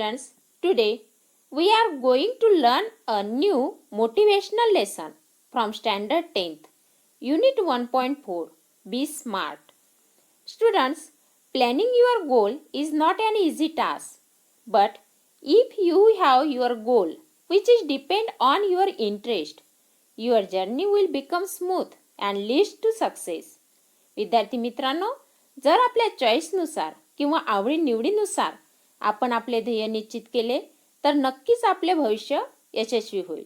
students, today we are going to learn a new motivational lesson from Standard 10th, Unit 1.4, Be Smart. Students, planning your goal is not an easy task, but if you have your goal which is depend on your interest, your journey will become smooth and leads to success. विद्यार्थी मित्रांनो, जर आपल्या चॉईसनुसार किंवा आवडीनिवडीनुसार आपण आपले ध्येय निश्चित केले तर नक्कीच आपले भविष्य यशस्वी होईल.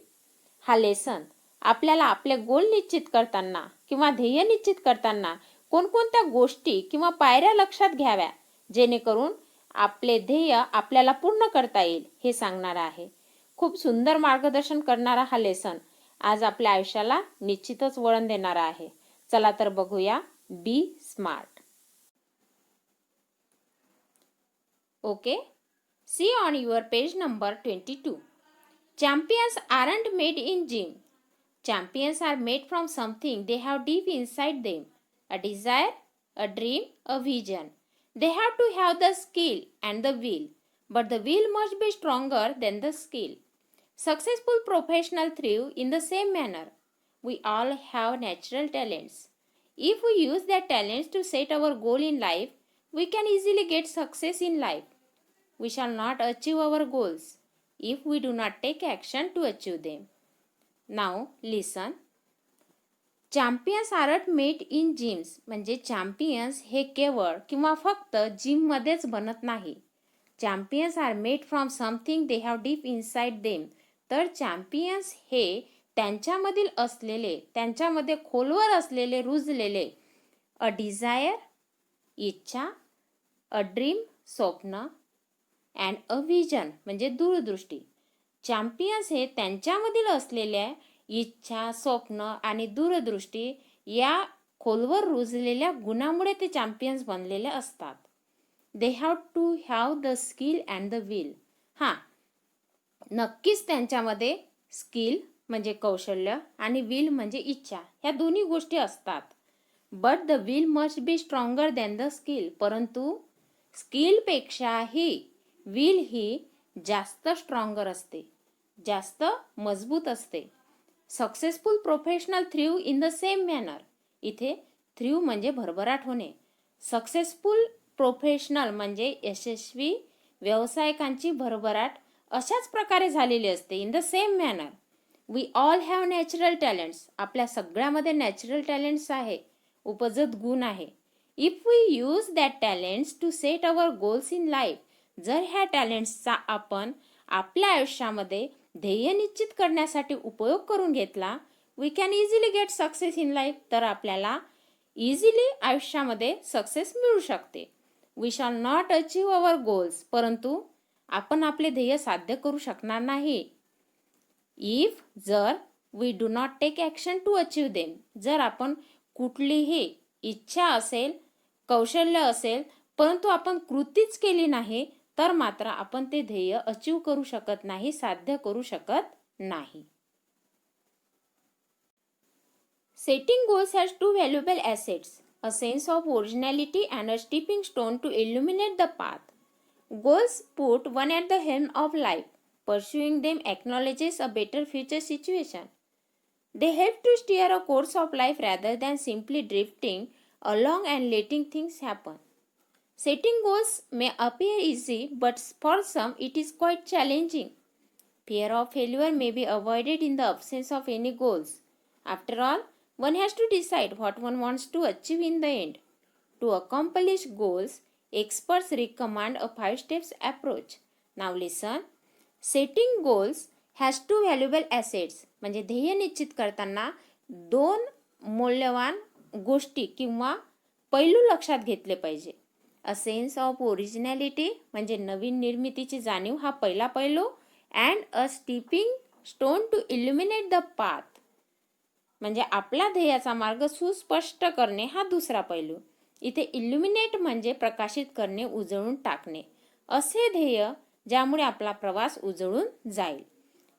हा लेसन आपल्याला आपले गोल निश्चित करताना किंवा ध्येय निश्चित करताना कोणकोणत्या गोष्टी किंवा पायऱ्या लक्षात घ्याव्या जेणेकरून आपले ध्येय आपल्याला पूर्ण करता येईल हे सांगणार आहे. खूप सुंदर मार्गदर्शन करणारा हा लेसन आज आपल्या आयुष्याला निश्चितच वळण देणार आहे. चला तर बघूया बी smart. Okay, see on your page number 22. Champions aren't made in gym. Champions are made from something they have deep inside them. A desire, a dream, a vision. They have to have the skill and the will. But the will must be stronger than the skill. Successful professionals thrive in the same manner. We all have natural talents. If we use that talents to set our goal in life, we can easily get success in life. We shall not achieve our goals if we do not take action to achieve them. Now listen. Champions aren't made in gyms. म्हणजे champions हे केवळ किंवा फक्त जिममध्येच बनत नाही. Champions are made from something they have deep inside them. तर champions हे त्यांच्यामधील असलेले, त्यांच्यामध्ये खोलवर असलेले, रुजलेले अ डिझायर इच्छा, अ ड्रीम स्वप्न, अँड अ विजन म्हणजे दूरदृष्टी. चॅम्पियन्स हे त्यांच्यामधील असलेल्या इच्छा, स्वप्न आणि दूरदृष्टी या खोलवर रुजलेल्या गुणामुळे ते चॅम्पियन्स बनलेले असतात. They have to have the skill and the will. हां, नक्कीच त्यांच्यामध्ये स्किल म्हणजे कौशल्य आणि विल म्हणजे इच्छा ह्या दोन्ही गोष्टी असतात. But the will must be stronger than the skill. परंतु स्किलपेक्षाही विल ही जास्त स्ट्रॉंगर असते, जास्त मजबूत असते. Successful professional thrive in the same manner. इथे थ्रीव म्हणजे भरभराट होणे. सक्सेसफुल प्रोफेशनल म्हणजे यशस्वी व्यावसायिकांची भरभराट अशाच प्रकारे झालेली असते. In the same manner. We all have natural talents. आपल्या सगळ्यामध्ये नॅचरल टॅलेंट्स आहे, उपजत गुण आहे. If we use that talents to set our goals in life. जर ह्या टॅलेंट्सचा आपण आपल्या आयुष्यामध्ये ध्येय निश्चित करण्यासाठी उपयोग करून घेतला, we can easily get success in life. तर आपल्याला इझिली आयुष्यामध्ये सक्सेस मिळू शकते. We shall not achieve our goals. परंतु आपण आपले ध्येय साध्य करू शकणार नाही. इफ जर we do not take action to achieve them. जर आपण कुठलीही इच्छा असेल, कौशल्य असेल, परंतु आपण कृतीच केली नाही तर मात्र आपण ते ध्येय अचीव करू शकत नाही, साध्य करू शकत नाही. Setting goals has two valuable assets, a sense of originality and a stepping stone to illuminate the path. Goals put one at the helm of life. Pursuing them acknowledges a better future situation. They help to steer a course of life rather than simply drifting along and letting things happen. Setting goals may appear easy, but for some it is quite challenging. Fear of failure may be avoided in the absence of any goals. After all, one has to decide what one wants to achieve in the end. To accomplish goals, experts recommend a 5 steps approach. Now listen. Setting goals has two valuable assets म्हणजे ध्येय निश्चित करताना 2 मौल्यवान गोष्टी किंवा पैलू लक्षात घेतले पाहिजे. अ सेन्स ऑफ ओरिजिनॅलिटी म्हणजे नवीन निर्मितीची जाणीव हा पहिला पैलू. And a stepping stone to illuminate the path म्हणजे आपला ध्येयाचा मार्ग सुस्पष्ट करणे हा दुसरा पैलू. इथे इल्युमिनेट म्हणजे प्रकाशित करणे, उजळून टाकणे. असे ध्येय ज्यामुळे आपला प्रवास उजळून जाईल.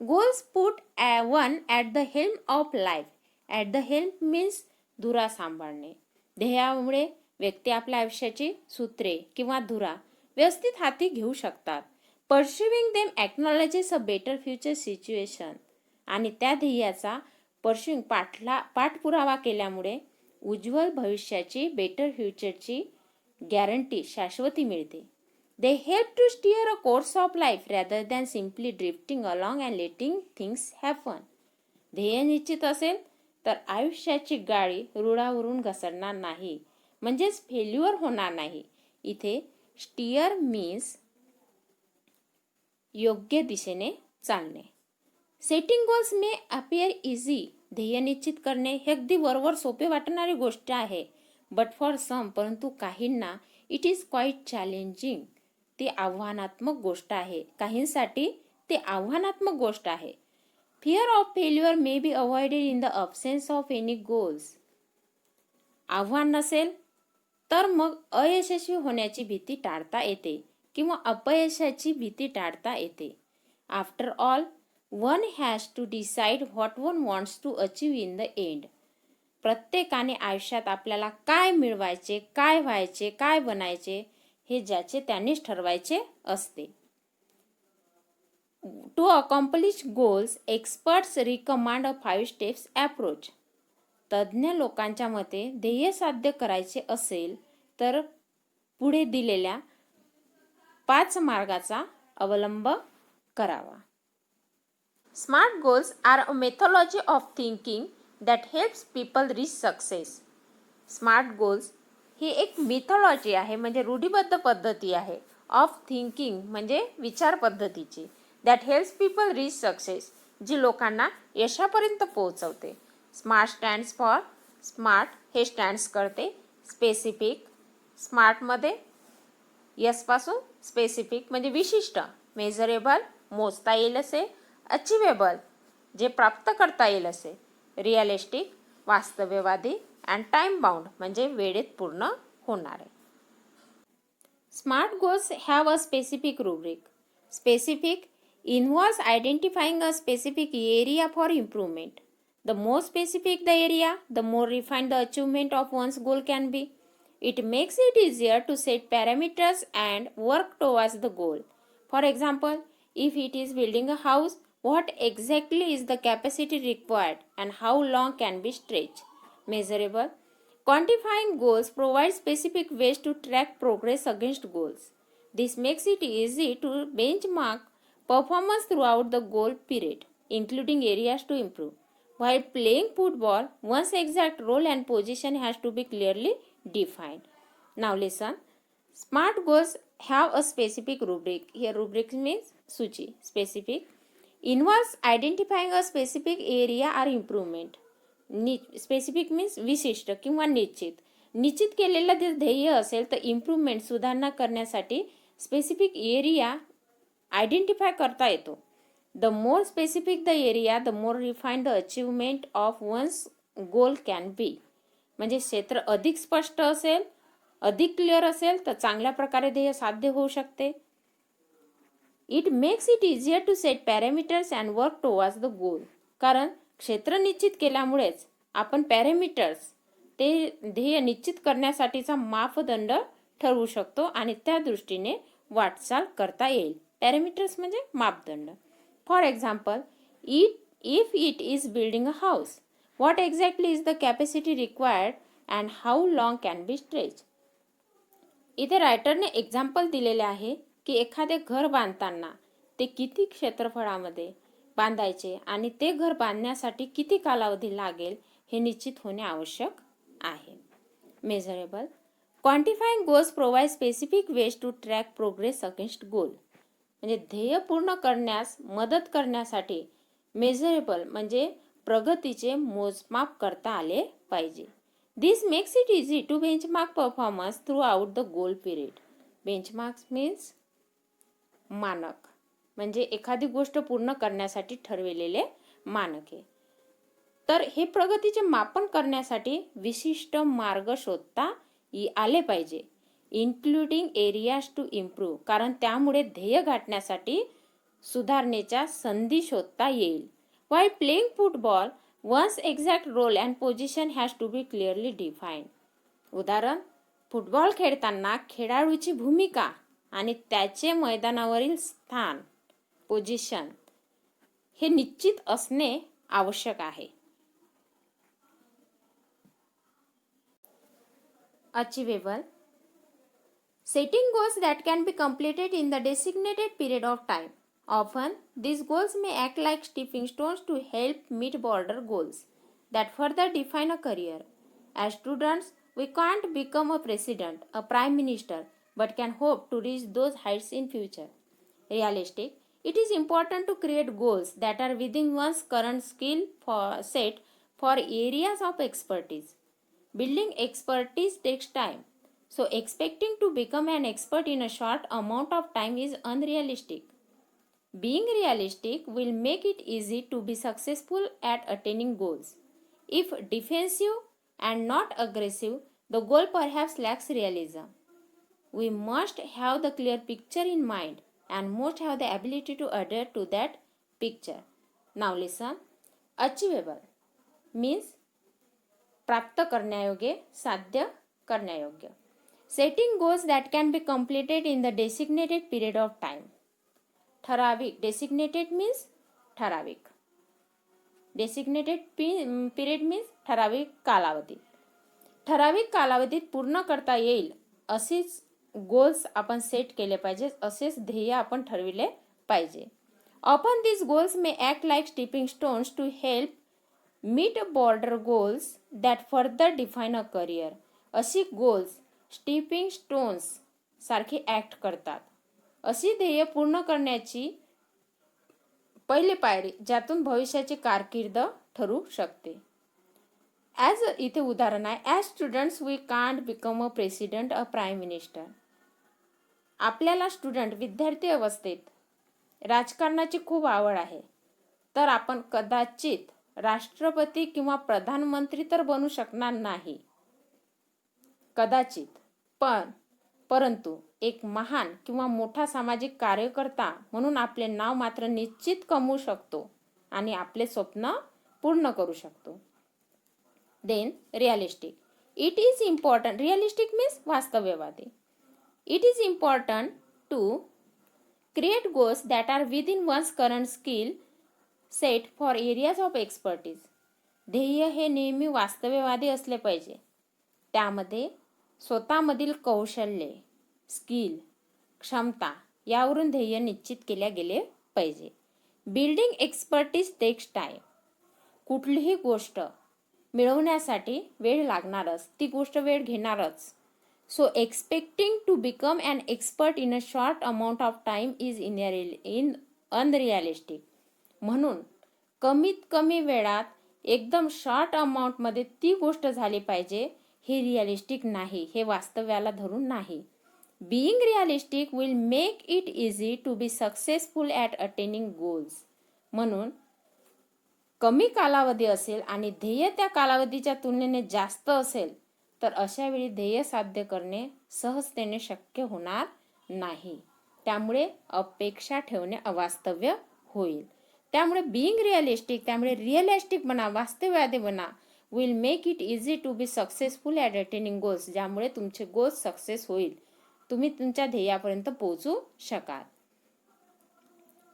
Goals put one at the helm of life. At the helm means धुरा सांभाळणे. ध्येयामुळे व्यक्ती आपल्या आयुष्याची सूत्रे किंवा धुरा व्यवस्थित हाती घेऊ शकतात. Pursuing them acknowledges a better future situation. आणि त्या ध्येयाचा पर्स्युइंग पाठपुरावा केल्यामुळे उज्ज्वल भविष्याची, बेटर फ्युचरची गॅरंटी, शाश्वती मिळते. They help to steer a course of life rather than simply drifting along and letting things happen. ध्येय निश्चित असेल तर आयुष्याची गाडी रुळावरून घसरणार नाही, म्हणजेच फेल्युअर होणार नाही. इथे स्टीअर मीन्स योग्य दिशेने चालणे. Setting goals may appear easy. ध्येय निश्चित करणे हे अगदी वरवर सोपे वाटणारी गोष्ट आहे. बट फॉर सम, परंतु काहींना इट इज क्वाईट चॅलेंजिंग. ती आव्हानात्मक गोष्ट आहे. काहींसाठी ते आव्हानात्मक गोष्ट आहे. Fear of failure may be avoided in the absence of any goals. आव्हान नसेल तर मग अयशस्वी होण्याची भीती टाळता येते किंवा अपयशाची भीती टाळता येते. After all, one has to decide what one wants to achieve in the end. प्रत्येकाने आयुष्यात आपल्याला काय मिळवायचे, काय व्हायचे, काय बनायचे हे ज्याचे त्यांनीच ठरवायचे असते. To accomplish goals, experts recommend a 5 steps approach. तज्ज्ञ लोकांच्या मते ध्येय साध्य करायचे असेल तर पुढे दिलेल्या 5 मार्गाचा अवलंब करावा. Smart goals are a methodology of thinking that helps people reach success. Smart goals ही एक मिथॉलॉजी आहे, म्हणजे रूढीबद्ध पद्धती आहे, ऑफ थिंकिंग म्हणजे विचार पद्धतीची, that helps people reach success, जी लोकांना यशापर्यंत पोहोचवते. स्मार्ट स्टँड्स फॉर, स्मार्ट हे स्टँड्स करते स्पेसिफिक. स्मार्टमध्ये यसपासून स्पेसिफिक म्हणजे विशिष्ट, मेजरेबल मोजता येईल असे, अचिवेबल जे प्राप्त करता येईल असे, रिअलिस्टिक वास्तव्यवादी, अँड टाइम बाउंड म्हणजे वेळेत पूर्ण होणारे. Smart goals have a specific rubric. Specific involves identifying a specific area for improvement. The more specific the area, the more refined the achievement of one's goal can be. It makes it easier to set parameters and work towards the goal. For example, if it is building a house, what exactly is the capacity required and how long can be stretched? Measurable. Quantifying goals provides specific ways to track progress against goals. This makes it easy to benchmark performance throughout the goal period, including areas to improve. While playing football, one's exact role and position has to be clearly defined. Now listen. Smart goals have a specific rubric. Here rubric means सूची. Specific involves identifying a specific area or improvement. Specific means विशिष्ट किंवा निश्चित. निश्चित केलेलं जर ध्येय असेल तर इम्प्रूव्हमेंट, सुधारणा करण्यासाठी स्पेसिफिक एरिया आयडेंटिफाय करता येतो. The more specific the area, the more refined the achievement of one's goal can be. म्हणजे क्षेत्र अधिक स्पष्ट असेल, अधिक क्लिअर असेल तर चांगल्या प्रकारे ध्येय साध्य होऊ शकते. It makes it easier to set parameters and work towards the goal. कारण क्षेत्र निश्चित केल्यामुळेच आपण पॅरामीटर्स, ते ध्येय निश्चित करण्यासाठीचा मापदंड ठरवू शकतो आणि त्या दृष्टीने वाटचाल करता येईल. पॅरामीटर्स म्हणजे मापदंड. For example, if it is building a house, what exactly is the capacity required and how long can be stretch. इथे रायटरने एक्झाम्पल दिलेले आहे की एखादे घर बांधताना ते किती क्षेत्रफळामध्ये बांधायचे आणि ते घर बांधण्यासाठी किती कालावधी लागेल हे निश्चित होणे आवश्यक आहे. Measurable. Quantifying goals provide specific ways to track progress against goal. म्हणजे ध्येय पूर्ण करण्यास मदत करण्यासाठी मेजरेबल म्हणजे प्रगतीचे मोजमाप करता आले पाहिजे. This makes it easy to benchmark performance throughout the goal period. Benchmarks means मानक, म्हणजे एखादी गोष्ट पूर्ण करण्यासाठी ठरविलेले मानके. तर हे प्रगतीचे मापन करण्यासाठी विशिष्ट मार्ग शोधता आले पाहिजे, इन्क्लुडिंग एरियाज टू इम्प्रूव्ह. कारण त्यामुळे ध्येय गाठण्यासाठी सुधारणेच्या संधी शोधता येईल. Why playing football, one's exact role and position has to be clearly defined. उदाहरण, फुटबॉल खेळताना खेळाडूची भूमिका आणि त्याचे मैदानावरील स्थान, पोझिशन हे निश्चित असणे आवश्यक आहे. Achievable. Setting goals that can be completed in the designated period of time. Often, these goals may act like stepping stones to help meet broader goals that further define a career. As students, we can't become a president, a prime minister, but can hope to reach those heights in future. Realistic. It is important to create goals that are within one's current skill set for areas of expertise. Building expertise takes time, so expecting to become an expert in a short amount of time is unrealistic. Being realistic will make it easy to be successful at attaining goals. If defensive and not aggressive, the goal perhaps lacks realism. We must have the clear picture in mind and must have the ability to adhere to that picture. Now listen. Achievable means प्राप्त करण्यायोग्य, साध्य करण्यायोग्य. Setting goals that can be completed in the designated period of time. ठराविक. Designated means ठराविक. Designated period means ठराविक कालावधीत. ठराविक कालावधीत पूर्ण करता येईल असेच गोल्स आपण सेट केले पाहिजे, असेच ध्येय आपण ठरविले पाहिजे. Often this goals may act like stepping stones to help meet broader goals that further define a career. अशी गोल्स स्टिपिंग स्टोन्स सारखी ॲक्ट करतात. अशी ध्येय पूर्ण करण्याची पहिली पायरी ज्यातून भविष्याची कारकीर्द ठरू शकते. ॲज इथे उदाहरण आहे, as students we can't become a president, a prime minister. आपल्याला स्टुडंट विद्यार्थी अवस्थेत राजकारणाची खूप आवड आहे, तर आपण कदाचित राष्ट्रपती किंवा प्रधानमंत्री तर बनू शकणार नाही, कदाचित, परंतु एक महान किंवा मोठा सामाजिक कार्यकर्ता म्हणून आपले नाव मात्र निश्चित कमवू शकतो आणि आपले स्वप्न पूर्ण करू शकतो. Then realistic. It is important. Realistic means वास्तव्यवादी. It is important to create goals that are within one's current skill set for areas of expertise. ध्येय हे नेहमी वास्तव्यवादी असले पाहिजे. त्यामध्ये स्वतःमधील कौशल्ये, स्किल, क्षमता यावरून ध्येय निश्चित केल्या गेले पाहिजे. Building expertise takes time. कुठलीही गोष्ट मिळवण्यासाठी वेळ लागणारच, ती गोष्ट वेळ घेणारच. So expecting to become an expert in a short amount of time is unrealistic. म्हणून कमीत कमी वेळात एकदम शॉर्ट अमाऊंटमध्ये ती गोष्ट झाली पाहिजे, हे रिअलिस्टिक नाही, हे वास्तव्याला धरून नाही. Being realistic will make it easy to be successful at attaining goals. म्हणून कमी कालावधी असेल आणि ध्येय त्या कालावधीच्या तुलनेने जास्त असेल तर अशा वेळी ध्येय साध्य करणे सहजतेने शक्य होणार नाही. त्यामुळे अपेक्षा ठेवणे अवास्तव्य होईल. त्यामुळे बीइंग रिअलिस्टिक, त्यामुळे रिअलिस्टिक बना, वास्तववादी बना. Will make it easy to be successful at attaining goals. ज्यामुळे तुमचे गोल्स सक्सेस होईल, तुम्ही तुमच्या ध्येयापर्यंत पोहोचू शकाल.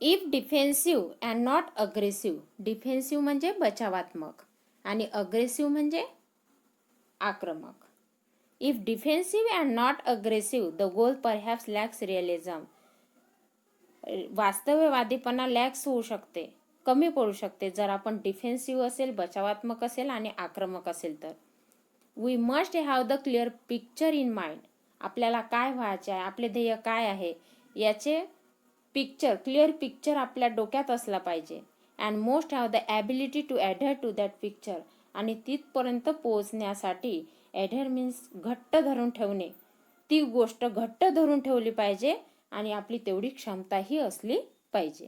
If defensive and not aggressive. Defensive म्हणजे बचावात्मक आणि अग्रेसिव्ह म्हणजे आक्रमक. If defensive and not aggressive the goal perhaps lacks realism. वास्तव्यवादीपणा लॅक्स होऊ शकते, कमी पडू शकते जर आपण डिफेन्सिव्ह असेल, बचावात्मक असेल आणि आक्रमक असेल तर. We must have the clear picture in mind. आपल्याला काय व्हायचे आहे, आपले ध्येय काय आहे याचे पिक्चर, क्लिअर पिक्चर आपल्या डोक्यात असला पाहिजे. And most have the ability to adhere to that picture. आणि तिथपर्यंत पोहोचण्यासाठी ॲडर मीन्स घट्ट धरून ठेवणे, ती गोष्ट घट्ट धरून ठेवली पाहिजे आणि आपली तेवढी क्षमताही असली पाहिजे.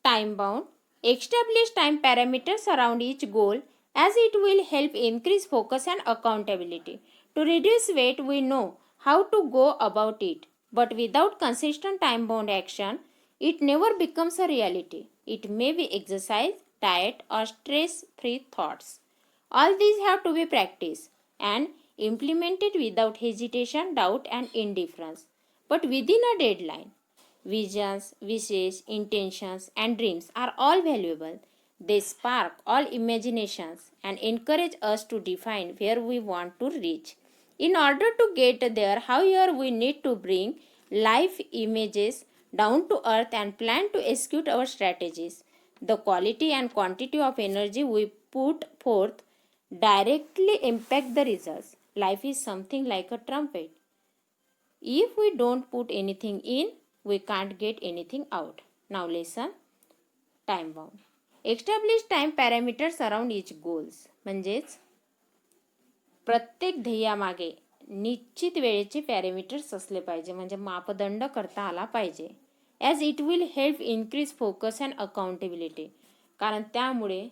Time bound. Establish time parameters around each goal as it will help increase focus and accountability. To reduce weight, we know how to go about it, but without consistent time bound action, it never becomes a reality. It may be exercise, diet, or stress-free thoughts. All these have to be practiced and implemented without hesitation, doubt, and indifference, but within a deadline. Visions, wishes, intentions, and dreams are all valuable. They spark all imaginations and encourage us to define where we want to reach. In order to get there, however, we need to bring life images down to earth and plan to execute our strategies. The quality and quantity of energy we put forth directly impact the results. Life is something like a trumpet. If we don't put anything in, we can't get anything out. Now listen, time bound. Establish time parameters around each goals. म्हणजेच प्रत्येक ध्येयामागे निश्चित वेळेचे parameters असले पाहिजे, म्हणजे मापदंड करता आला पाहिजे. As it will help increase focus and accountability. कारण त्यामुळे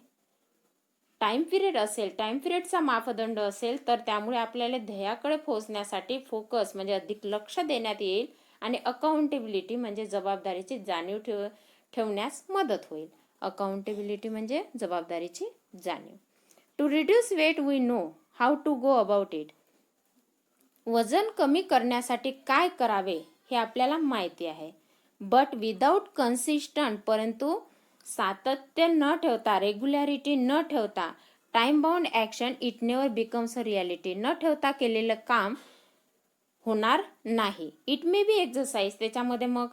टाईम पिरियड असेल, टाईम पिरियडचा मापदंड असेल, तर त्यामुळे आपल्याला ध्येयाकडे पोहोचण्यासाठी फोकस म्हणजे अधिक लक्ष देण्यात येईल आणि अकाउंटेबिलिटी म्हणजे जबाबदारीची जाणीव ठेवण्यास मदत होईल. अकाउंटेबिलिटी म्हणजे जबाबदारीची जाणीव. To reduce weight we know how to go about it. वजन कमी करण्यासाठी काय करावे हे आपल्याला माहिती आहे. बट विदाऊट कन्सिस्टंट, परंतु सातत्य न ठेवता, रेग्युलॅरिटी न ठेवता, time bound action it never becomes a reality. न ठेवता केलेलं काम होणार नाही. इट मे बी एक्झरसाइज, त्याच्यामध्ये मग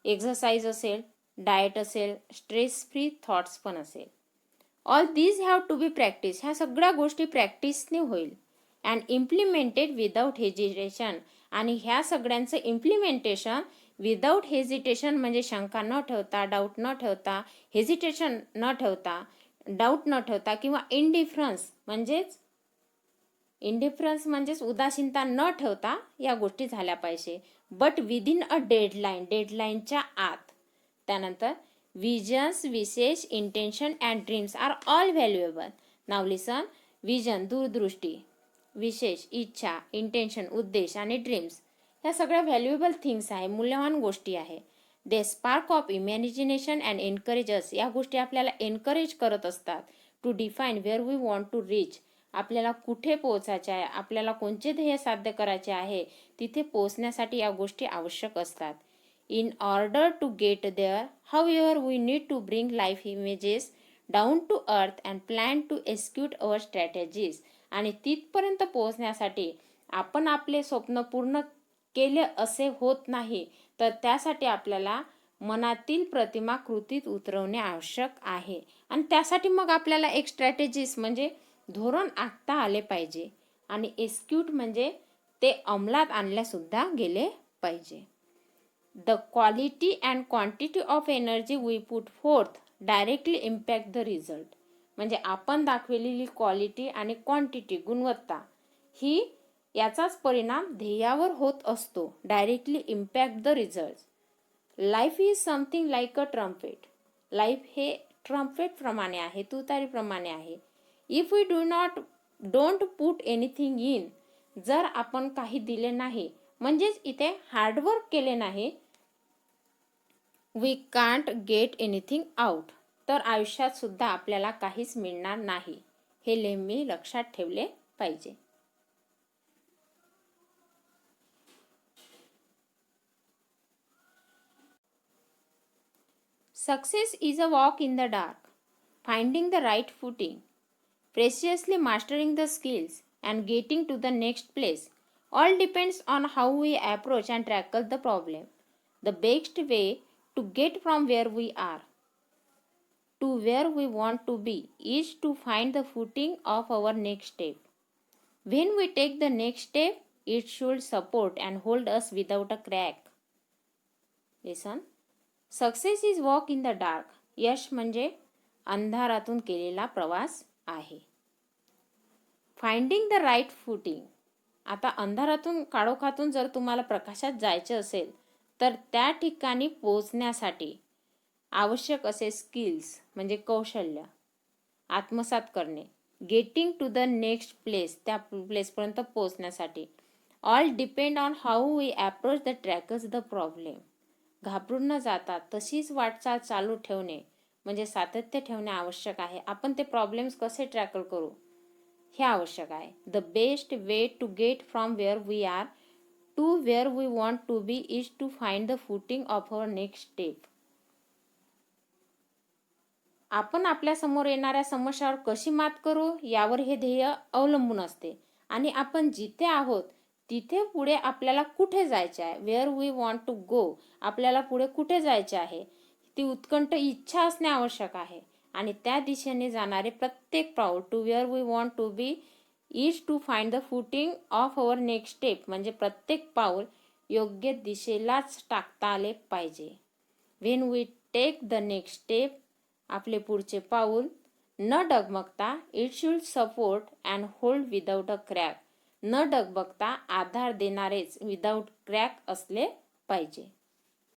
एक्झरसाइज असेल, डाएट असेल, स्ट्रेस फ्री थॉट्स पण असेल. All these have to be practice. ह्या सगळ्या गोष्टी प्रॅक्टिसने होईल. And implemented without hesitation. आणि ह्या सगळ्यांचं इम्प्लिमेंटेशन विदाऊट हेजिटेशन म्हणजे शंका न ठेवता, डाऊट न ठेवता, हेजिटेशन न ठेवता, डाऊट न ठेवता किंवा इंडिफरन्स म्हणजेच उदासीनता न ठेवता या गोष्टी झाल्या पाहिजे. बट विदिन अ डेडलाईन, डेडलाईनच्या आत. त्यानंतर visions, wishes, intention and dreams are all valuable. Now listen. Vision दूरदृष्टी, विशेष इच्छा, इंटेन्शन उद्देश आणि ड्रीम्स ह्या सगळ्या व्हॅल्युएबल थिंग्स आहे, मूल्यवान गोष्टी आहे. They spark of imagination and encourage us. या गोष्टी आपल्याला एनकरेज करत असतात. To define where we want to reach. आपल्याला कुठे पोहोचायचे आहे, आपल्याला कोणते ध्येय साध्य करायचे आहे, तिथे पोहोचण्यासाठी या गोष्टी आवश्यक असतात. In order to get there, however, we need to bring life images down to earth and plan to execute our strategies. आणि तिथपर्यंत पोहोचण्यासाठी आपण आपले स्वप्न पूर्ण केले असे होत नाही, तर त्यासाठी आपल्याला मनातील प्रतिमा कृतीत उतरवणे आवश्यक आहे. आणि त्यासाठी मग आपल्याला एक स्ट्रॅटेजीज म्हणजे धोरण आखता आले पाहिजे. आणि एक्झिक्यूट म्हणजे ते अंमलात आणल्यासुद्धा गेले पाहिजे. The quality and quantity of energy we put forth directly impact the result. म्हणजे आपण दाखवलेली क्वालिटी आणि क्वांटिटी, गुणवत्ता, ही याचाच परिणाम ध्येयावर होत असतो. Directly impact the result. Life is something like a trumpet. Life हे ट्रम्पेट प्रमाणे आहे, तुतारीप्रमाणे आहे. If we don't put anything in. जर आपण काही दिले नाही, म्हणजेच इथे हार्डवर्क केले नाही, we can't get anything out, तर आयुष्यात सुद्धा आपल्याला काहीच मिळणार नाही. हे नेहमी लक्षात ठेवले पाहिजे. Success is a walk in the dark, finding the right footing, preciously mastering the skills, and getting to the next place. All depends on how we approach and tackle the problem. The best way to get from where we are to where we want to be is to find the footing of our next step. When we take the next step, it should support and hold us without a crack. Listen. Success is walk in the dark. यश म्हणजे अंधारातून केलेला प्रवास आहे. Finding the right footing. आता अंधारातून काळोखातून जर तुम्हाला प्रकाशात जायचे असेल, तर त्या ठिकाणी पोहोचण्यासाठी आवश्यक असे स्किल्स म्हणजे कौशल्य आत्मसात करणे. Getting to the next place, त्या प्लेसपर्यंत पोहोचण्यासाठी. All depend on how we approach the trackers the problem. घाबरून न जाता तशीच वाटचाल चालू ठेवणे म्हणजे सातत्य ठेवणे आवश्यक आहे. आपण ते प्रॉब्लेम्स कसे टॅकल करू हे आवश्यक आहे. The best way to get from where we are to where we want to be is to find the footing of our next step. आपण आपल्या समोर येणाऱ्या समस्यावर कशी मात करू यावर हे ध्येय अवलंबून असते. आणि आपण जिथे आहोत तिथे पुढे आपल्याला कुठे जायचे आहे, where we want to go, आपल्याला पुढे कुठे जायचे आहे, ती उत्कंठ इच्छा असणे आवश्यक आहे. आणि त्या दिशेने जाणारे प्रत्येक पाऊल to where we want to be is to find the footing of our next step, म्हणजे प्रत्येक पाऊल योग्य दिशेलाच टाकता आले पाहिजे. When we take the next step, आपले पुढचे पाऊल न डगमगता, it should support and hold without a crack, न डगमगता आधार देणारेच विदाउट क्रॅक असले पाहिजे.